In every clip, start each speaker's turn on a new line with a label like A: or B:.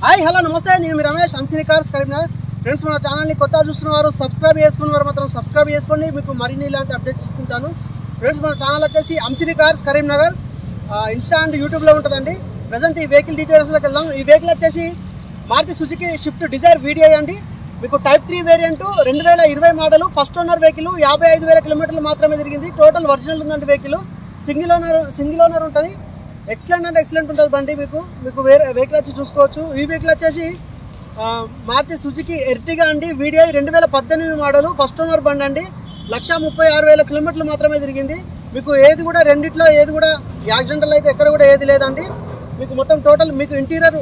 A: Hi hello నమస్తే, నేను మీ Ramesh Hamsini cars Karimnagar. Friends, మన ఛానల్ని కొత్తగా చూస్తున్నవారు సబ్స్క్రైబ్ చేసుకున్నవారు మాత్రం సబ్స్క్రైబ్ చేసుకోండి, మీకు మరిన్ని ఇలాంటి అప్డేట్స్ ఇస్తుంటాను. ఫ్రెండ్స్, మన ఛానల్ వచ్చేసి Hamsini cars Karimnagar, Insta and యూట్యూబ్లో ఉంటుందండి. ప్రజెంట్ ఈ వెహికల్ డీటెయిల్స్లోకి వెళ్దాం. ఈ వెహికల్ వచ్చేసి Maruti Suzuki Swift Dzire VDI అండి. మీకు type 3 variant 2020 model, first owner vehicle, 55,000 కిలోమీటర్లు మాత్రమే తిరిగింది. టోటల్ ఒరిజినల్ ఉందండి వెహికల్. సింగిల్ ఓనర్ ఉంటుంది. ఎక్సలెంట్ అంటే ఎక్సలెంట్ ఉంటుంది బండి. మీకు వేరే వెహికల్ వచ్చి చూసుకోవచ్చు. ఈ వెహికల్ వచ్చేసి మారుతి సుజుకి ఎర్టిగా అండి. VDI 2018 మోడల్, ఫస్ట్ ఓనర్ బండి అండి. 136,000 కిలోమీటర్లు మాత్రమే తిరిగింది. మీకు ఏది కూడా రెండిట్లో ఏది కూడా యాక్సిడెంటల్ అయితే ఎక్కడ కూడా ఏది లేదండి. మీకు మొత్తం టోటల్ మీకు ఇంటీరియర్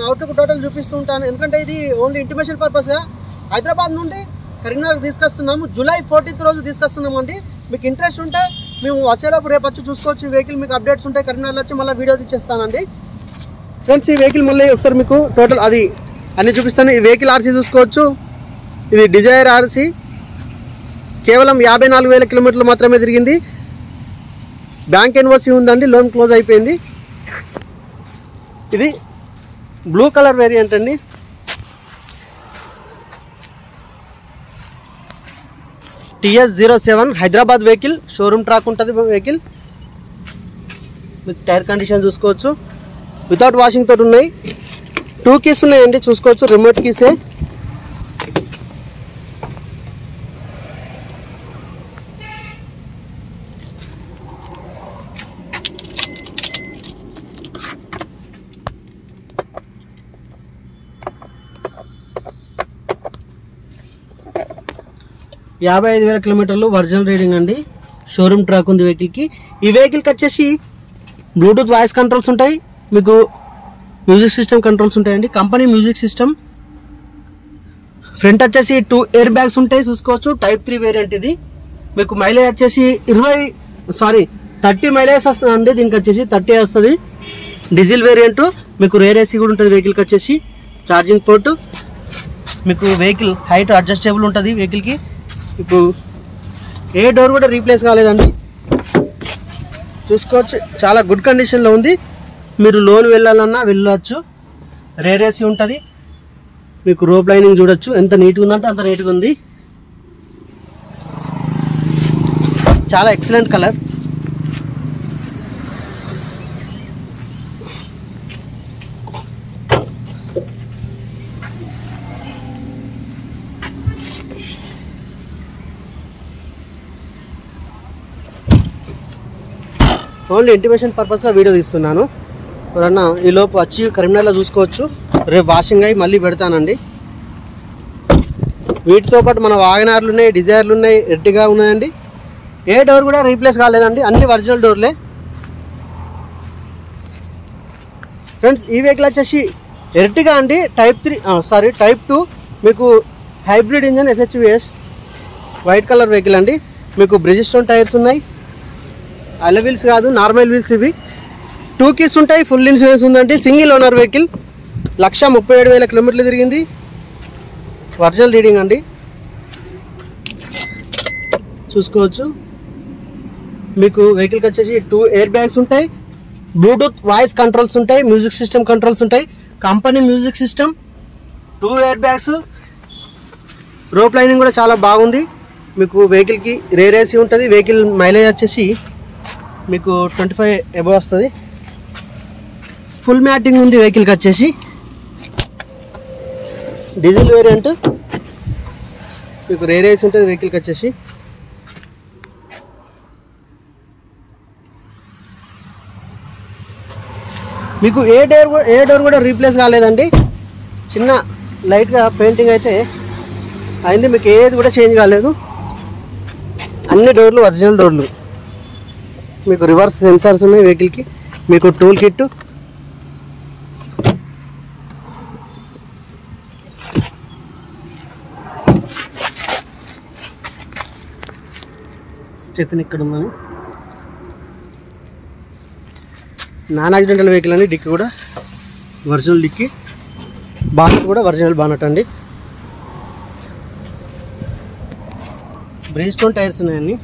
A: అవుట్కు టోటల్ చూపిస్తూ ఉంటాను, ఎందుకంటే ఇది ఓన్లీ ఇంటిమేషన్ పర్పస్గా హైదరాబాద్ నుండి కరీంనగర్ తీసుకొస్తున్నాము. జూలై 14th రోజు తీసుకొస్తున్నాము అండి. మీకు ఇంట్రెస్ట్ ఉంటే మేము వచ్చేలోపు రేపు వచ్చి చూసుకోవచ్చు. ఈ వెహికల్ మీకు అప్డేట్స్ ఉంటాయి. కరీంనగర్లో వచ్చి మళ్ళీ వీడియో తీసేస్తానండి. ఫ్రెండ్స్, ఈ వెహికల్ మళ్ళీ ఒకసారి మీకు టోటల్ అది అన్నీ చూపిస్తాను. ఈ వెహికల్ RC చూసుకోవచ్చు. ఇది డిజైర్ RC, కేవలం 54,000 కిలోమీటర్లు మాత్రమే తిరిగింది. బ్యాంక్ ఎన్ఓసి ఉందండి, లోన్ క్లోజ్ అయిపోయింది. ఇది బ్లూ కలర్ వేరియంట్ అండి. TS07 Hyderabad vehicle, showroom track ఉంటుంది వెహికల్. మీకు టైర్ కండిషన్ చూసుకోవచ్చు. వితౌట్ వాషింగ్ తోటి ఉన్నాయి. 2 కీస్ ఉన్నాయండి, చూసుకోవచ్చు. రిమోట్ కీసే. $55,000 కిలోమీటర్లు ఒరిజినల్ రీడింగ్ అండి. షోరూమ్ ట్రాక్ ఉంది వెహికల్కి. ఈ వెహికల్కి వచ్చేసి బ్లూటూత్ వాయిస్ కంట్రోల్స్ ఉంటాయి. మీకు మ్యూజిక్ సిస్టమ్ కంట్రోల్స్ ఉంటాయండి. Company music system. ఫ్రంట్ వచ్చేసి 2 ఎయిర్ బ్యాగ్స్ ఉంటాయి, చూసుకోవచ్చు. టైప్ 3 వేరియంట్ ఇది. మీకు మైలేజ్ వచ్చేసి 30 మైలేజ్ వస్తుందండి. దీనికి వచ్చేసి 30 వస్తుంది. Diesel variant. మీకు రేర్ AC కూడా ఉంటుంది వెహికల్కి వచ్చేసి. Charging port. మీకు వెహికల్ హైట్ అడ్జస్టబుల్ ఉంటుంది వెహికల్కి. ఇప్పుడు ఏ డోర్ కూడా రీప్లేస్ కాలేదండి, చూసుకోవచ్చు. చాలా గుడ్ కండిషన్లో ఉంది. మీరు లోన్ వెళ్ళాలన్నా వెళ్ళవచ్చు. రేర్ AC ఉంటుంది. మీకు రోప్ లైనింగ్ చూడొచ్చు, ఎంత నీట్గా ఉందంటే అంత నీట్గా ఉంది. చాలా ఎక్సలెంట్ కలర్. ఓన్లీ ఇంటిమేషన్ పర్పస్గా వీడియో తీస్తున్నాను. ఎవరన్నా ఈ లోపు వచ్చి కరీంనగర్లో చూసుకోవచ్చు. రేపు వాషింగ్ అయ్యి మళ్ళీ పెడతానండి. వీటితో పాటు మన వాగనార్లు ఉన్నాయి, డిజైర్లు ఉన్నాయి, ఎర్టిగా ఉన్నాయండి. ఏ డోర్ కూడా రీప్లేస్ కాలేదండి, అన్ని ఒరిజినల్ డోర్లే. ఫ్రెండ్స్, ఈ వెహికల్ వచ్చేసి ఎర్టిగా అండి. టైప్ 2 మీకు hybrid engine SHVS white colour vehicle అండి. మీకు బ్రిజిస్టోన్ టైర్స్ ఉన్నాయి. అల వీల్స్ కాదు, నార్మల్ వీల్స్ ఇవి. 2 కీస్ ఉంటాయి. ఫుల్ ఇన్సూరెన్స్ ఉందండి. Single owner vehicle. 137,000 కిలోమీటర్లు తిరిగింది. ఒరిజినల్ రీడింగ్ అండి, చూసుకోవచ్చు. మీకు వెహికల్కి వచ్చేసి 2 ఎయిర్ బ్యాగ్స్ ఉంటాయి. బ్లూటూత్ వాయిస్ కంట్రోల్స్ ఉంటాయి. మ్యూజిక్ సిస్టమ్ కంట్రోల్స్ ఉంటాయి. Company music system. 2 air bags. Rope lining కూడా చాలా బాగుంది. మీకు వెహికల్కి రేర్ AC ఉంటుంది. వెహికల్ మైలేజ్ వచ్చేసి మీకు 25 అబవ్ వస్తుంది. ఫుల్ మ్యాటింగ్ ఉంది వెహికల్కి వచ్చేసి. Diesel variant. మీకు రేర్ AC ఉంటుంది వెహికల్కి వచ్చేసి. మీకు ఏ డోర్ కూడా రీప్లేస్ కాలేదండి. చిన్న లైట్గా పెయింటింగ్ అయితే అయింది. మీకు ఏది కూడా చేంజ్ కాలేదు. అన్ని డోర్లు ఒరిజినల్ డోర్లు. మీకు రివర్స్ సెన్సార్స్ ఉన్నాయి వెహికల్కి. మీకు టూల్ కిట్. స్టెఫిన్ ఇక్కడ ఉందని. నాన్ యాక్సిడెంటల్ వెహికల్ అని. డిక్కి కూడా ఒరిజినల్ డిక్కి. బానట్ కూడా ఒరిజినల్ బానట్ అండి. బ్రిజిస్టోన్ టైర్స్ ఉన్నాయండి.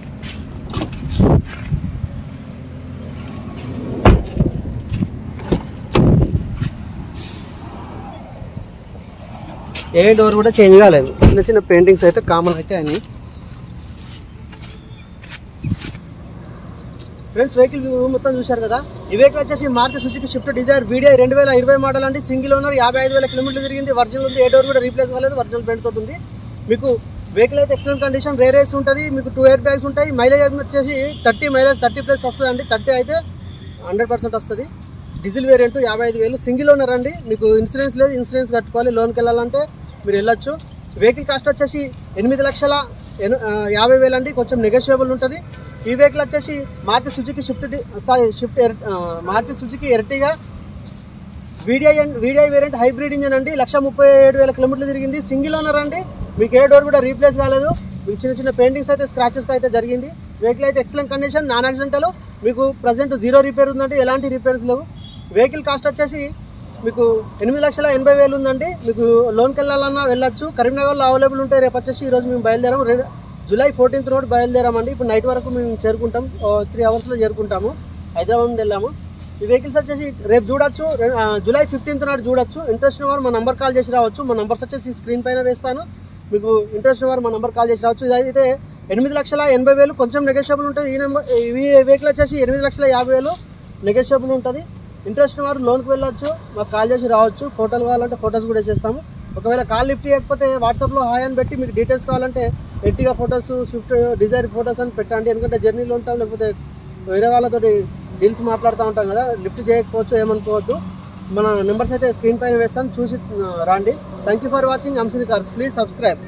A: ఏ డోర్ కూడా చేంజ్ కాలేదు. చిన్న చిన్న పెయింటింగ్స్ అయితే కామన్ అయితే అని. ఫ్రెండ్స్ వెహికల్ మొత్తం చూశారు కదా. ఈ వెహికల్ వచ్చేసి Maruti Suzuki Swift Dzire VDI 2020 model అండి. సింగిల్ ఓనర్, 55,000 కిలోమీటర్లు తిరిగింది. ఒరిజినల్ ఉంది. ఏ డోర్ కూడా రీప్లేస్ కాలేదు. ఒరిజినల్ పెయింట్ తోటి ఉంది. మీకు వెహికల్ అయితే ఎక్సలెంట్ కండిషన్, రేర్ రేస్ ఉంటుంది. మీకు 2 ఎయిర్ బ్యాగ్స్ ఉంటాయి. మైలేజ్ వచ్చేసి 30 మైలేజ్ 30+ వస్తుంది అండి. 30 అయితే 100% వస్తుంది. Diesel variant 55,000. సింగిల్ ఓనర్ అండి. మీకు ఇన్సూరెన్స్ లేదు. ఇన్సూరెన్స్ కట్టుకోవాలి. లోన్కి వెళ్ళాలంటే మీరు వెళ్ళొచ్చు. వెహికల్ కాస్ట్ వచ్చేసి 8,50,000 అండి. కొంచెం నెగోషియబుల్ ఉంటుంది. ఈ వెహికల్ వచ్చేసి Maruti Suzuki Ertiga VDI variant hybrid engine అండి. 1,37,000 కిలోమీటర్లు తిరిగింది. సింగిల్ ఓనర్ అండి. మీకు ఏ డోర్ కూడా రీప్లేస్ కాలేదు. మీకు చిన్న చిన్న పెయింటింగ్స్ అయితే స్క్రాచెస్ అయితే జరిగింది. వెహికల్ అయితే ఎక్సలెంట్ కండిషన్, నాన్ యాక్సిడెంటల్. మీకు ప్రజెంట్ 0 రిపేర్ ఉందండి. ఎలాంటి రిపేర్స్ లేవు. వెహికల్ కాస్ట్ వచ్చేసి మీకు 8,80,000 ఉందండి. మీకు లోన్కి వెళ్ళాలన్నా వెళ్ళొచ్చు. కరీంనగర్లో అవైలబుల్ ఉంటాయి. రేపు వచ్చేసి ఈరోజు మేము బయలుదేరాము. జూలై 14th రోడ్ బయలుదేరామండి. ఇప్పుడు నైట్ వరకు మేము చేరుకుంటాం. 3 అవర్స్లో చేరుకుంటాము. హైదరాబాద్ నుండి వెళ్ళాము. ఈ వెహికల్స్ వచ్చేసి రేపు చూడొచ్చు. జూలై 15th నాడు చూడొచ్చు. ఇంట్రెస్ట్ ఉన్న వారు మా నంబర్ కాల్ చేసి రావచ్చు. మా నంబర్స్ వచ్చేసి స్క్రీన్ పైన వేస్తాను. మీకు ఇంట్రెస్ట్ ఉన్న వారు మా నంబర్ కాల్ చేసి రావచ్చు. ఇదైతే 8,80,000 కొంచెం నెగోషియబుల్ ఉంటుంది. ఈ వెహికల్ వచ్చేసి 8,50,000 నెగోషియబుల్ ఉంటుంది. ఇంట్రెస్ట్ వారు లోన్కి వెళ్ళొచ్చు. మాకు కాల్ చేసి రావచ్చు. ఫోటోలు కావాలంటే ఫొటోస్ కూడా చేస్తాము. ఒకవేళ కాల్ లిఫ్ట్ చేయకపోతే వాట్సాప్లో హాయ్ అని పెట్టి మీకు డీటెయిల్స్ కావాలంటే Ertiga photos, Swift Dzire photos అని పెట్టండి. ఎందుకంటే జర్నీలో ఉంటాం, లేకపోతే వేరే వాళ్ళతో డీల్స్ మాట్లాడుతూ ఉంటాం కదా. లిఫ్ట్ చేయకపోవచ్చు, ఏమనుకోవద్దు. మన నెంబర్స్ అయితే స్క్రీన్ పైన వేస్తాను, చూసి రండి. థ్యాంక్ యూ ఫర్ వాచింగ్ అంశిని కార్స్. Please subscribe.